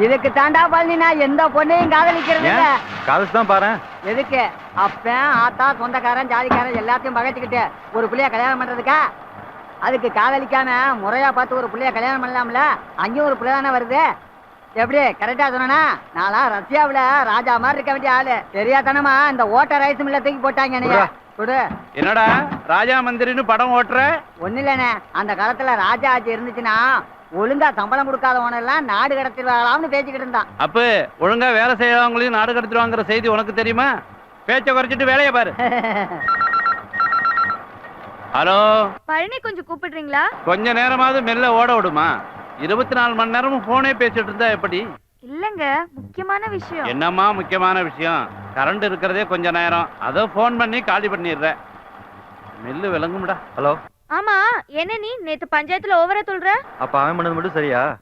இதுக்கு தாண்டா பழனி நான் எந்த பொண்ணையும் காதலிக்கிறது இல்ல. காதலிச்சுதான் பாரு. எதுக்கு? அப்பன் ஆத்தா சொந்தக்காரன் ஜாதிக்காரன் எல்லாத்தையும் பகைச்சுக்கிட்டு ஒரு புள்ளைய கல்யாணம் பண்றதுக்கா? அதுக்கு காதலிக்காம முறையா பார்த்து ஒரு புள்ளைய கல்யாணம் பண்ணலாம்ல. அங்கேயும் ஒரு புள்ள தானே வருது. எப்படி கரெக்டா சொன்னா? நாளா ரஷ்யாவுல ராஜா மாதிரி இருக்க வேண்டிய ஆளு. தெரியாதனமா இந்த ஓட்ட ரைஸ் மில்ல தூக்கி போட்டாங்க. என்னடா ராஜா மந்திரின்னு படம் ஓட்டுற? ஒண்ணு இல்லண்ணே, அந்த காலத்துல ராஜா ஆட்சி இருந்துச்சுன்னா ஒழுங்கா சம்பளம் கொடுக்காதவன எல்லாம் நாடு கடத்திடுவாங்களாம்னு பேசிக்கிட்டு இருந்தான். அப்ப ஒழுங்கா வேலை செய்யறவங்களையும் நாடு கடத்திடுவாங்கிற செய்தி உனக்கு தெரியுமா? பேச்ச குறைச்சிட்டு வேலையை பாரு. ஹலோ பழனி, கொஞ்சம் கூப்பிடுறீங்களா? கொஞ்ச நேரமாவது மெல்ல ஓட விடுமா? 24 மணி நேரமும் போனே பேசிட்டு இருந்தா எப்படி? இல்லங்க, முக்கியமான விஷயம். என்னம்மா முக்கியமான விஷயம்? கரண்ட் இருக்கிறதே கொஞ்ச நேரம், அதோ போன் பண்ணி காலி பண்ணிடுற. மெல்லு விளங்கும்டா. ஹலோ. ஆமா, என்ன நீ நேத்து பஞ்சாயத்துல ஓவரா சொல்ற? அப்ப அவன் பண்ணது மட்டும் சரியா?